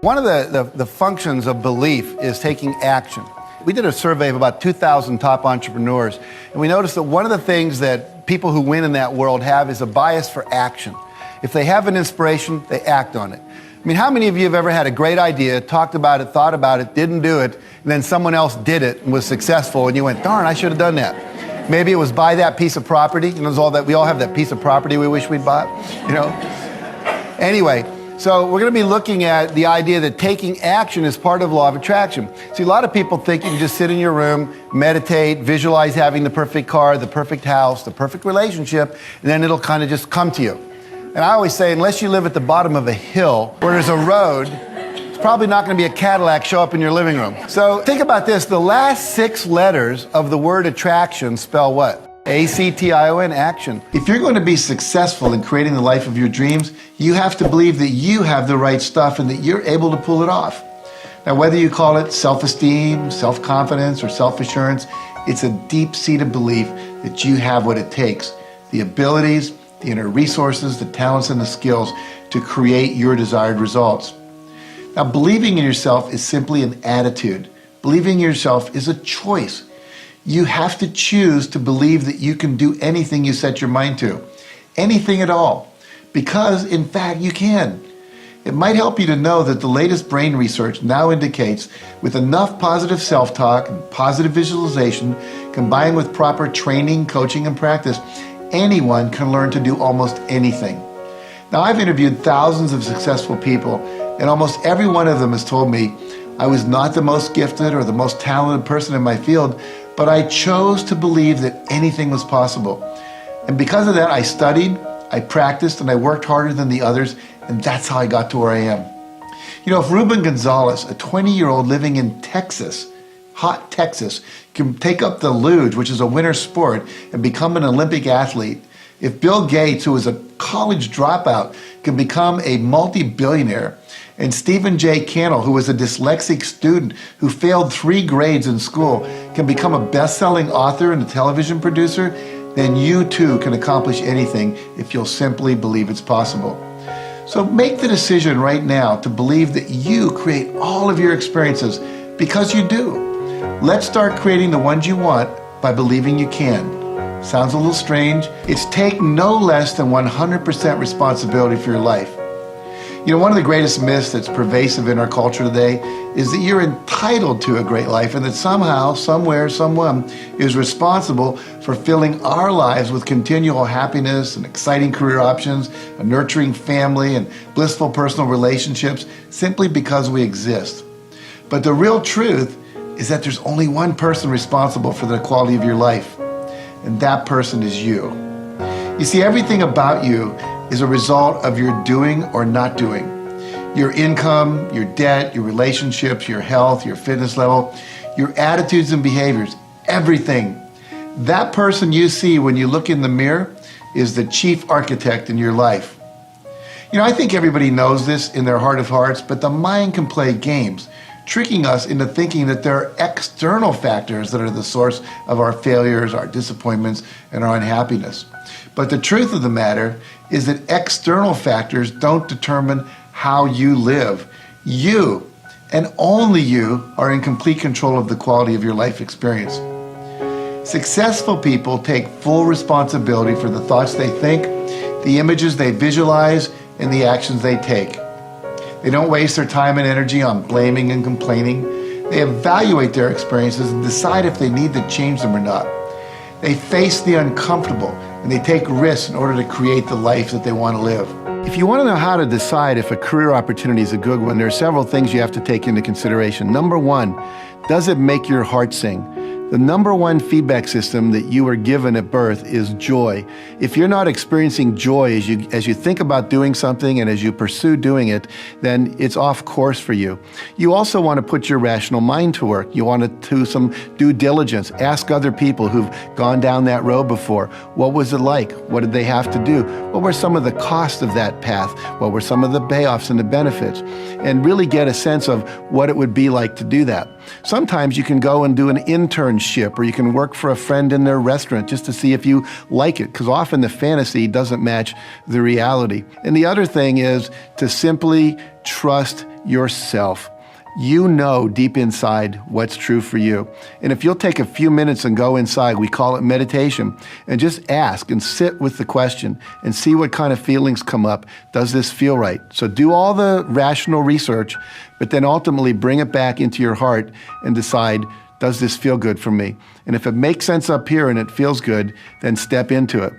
One of the functions of belief is taking action. We did a survey of about 2,000 top entrepreneurs, and we noticed that one of the things that people who win in that world have is a bias for action. If they have an inspiration, they act on it. I mean, how many of you have ever had a great idea, talked about it, thought about it, didn't do it, and then someone else did it and was successful, and you went, darn, I should have done that. Maybe it was buy that piece of property. You know, it's all that we all have that piece of property we wish we'd bought, you know? Anyway, so we're going to be looking at the idea that taking action is part of law of attraction. See, a lot of people think you can just sit in your room, meditate, visualize having the perfect car, the perfect house, the perfect relationship, and then it'll kind of just come to you. And I always say, unless you live at the bottom of a hill where there's a road, it's probably not going to be a Cadillac show up in your living room. So think about this. The last 6 letters of the word attraction spell what? A-C-T-I-O-N, action. If you're going to be successful in creating the life of your dreams, you have to believe that you have the right stuff and that you're able to pull it off. Now, whether you call it self-esteem, self-confidence, or self-assurance, it's a deep-seated belief that you have what it takes, the abilities, the inner resources, the talents, and the skills to create your desired results. Now, believing in yourself is simply an attitude. Believing in yourself is a choice. You have to choose to believe that you can do anything you set your mind to, anything at all, because in fact you can. It might help you to know that the latest brain research now indicates with enough positive self-talk and positive visualization combined with proper training, coaching, and practice, anyone can learn to do almost anything. Now, I've interviewed thousands of successful people, and almost every one of them has told me I was not the most gifted or the most talented person in my field, but I chose to believe that anything was possible. And because of that, I studied, I practiced, and I worked harder than the others, and that's how I got to where I am. You know, if Ruben Gonzalez, a 20-year-old living in Texas, hot Texas, can take up the luge, which is a winter sport, and become an Olympic athlete, if Bill Gates, who was a college dropout, can become a multi-billionaire, and Stephen J. Cannell, who was a dyslexic student who failed 3 grades in school, can become a best-selling author and a television producer, then you too can accomplish anything if you'll simply believe it's possible. So make the decision right now to believe that you create all of your experiences because you do. Let's start creating the ones you want by believing you can. Sounds a little strange? It's take no less than 100% responsibility for your life. You know, one of the greatest myths that's pervasive in our culture today is that you're entitled to a great life and that somehow, somewhere, someone is responsible for filling our lives with continual happiness and exciting career options, a nurturing family, and blissful personal relationships simply because we exist. But the real truth is that there's only one person responsible for the quality of your life, and that person is you. You see, everything about you is a result of your doing or not doing. Your income, your debt, your relationships, your health, your fitness level, your attitudes and behaviors, everything. That person you see when you look in the mirror is the chief architect in your life. You know, I think everybody knows this in their heart of hearts, but the mind can play games, tricking us into thinking that there are external factors that are the source of our failures, our disappointments, and our unhappiness. But the truth of the matter is that external factors don't determine how you live. You, and only you, are in complete control of the quality of your life experience. Successful people take full responsibility for the thoughts they think, the images they visualize, and the actions they take. They don't waste their time and energy on blaming and complaining. They evaluate their experiences and decide if they need to change them or not. They face the uncomfortable and they take risks in order to create the life that they want to live. If you want to know how to decide if a career opportunity is a good one, there are several things you have to take into consideration. Number one, does it make your heart sing? The number one feedback system that you are given at birth is joy. If you're not experiencing joy as you think about doing something and as you pursue doing it, then it's off course for you. You also want to put your rational mind to work. You want to do some due diligence. Ask other people who've gone down that road before. What was it like? What did they have to do? What were some of the costs of that path? What were some of the payoffs and the benefits? And really get a sense of what it would be like to do that. Sometimes you can go and do an internship internship, or you can work for a friend in their restaurant just to see if you like it, because often the fantasy doesn't match the reality. And the other thing is to simply trust yourself. You know deep inside what's true for you. And if you'll take a few minutes and go inside, we call it meditation, and just ask and sit with the question and see what kind of feelings come up. Does this feel right? So do all the rational research, but then ultimately bring it back into your heart and decide, does this feel good for me? And if it makes sense up here and it feels good, then step into it.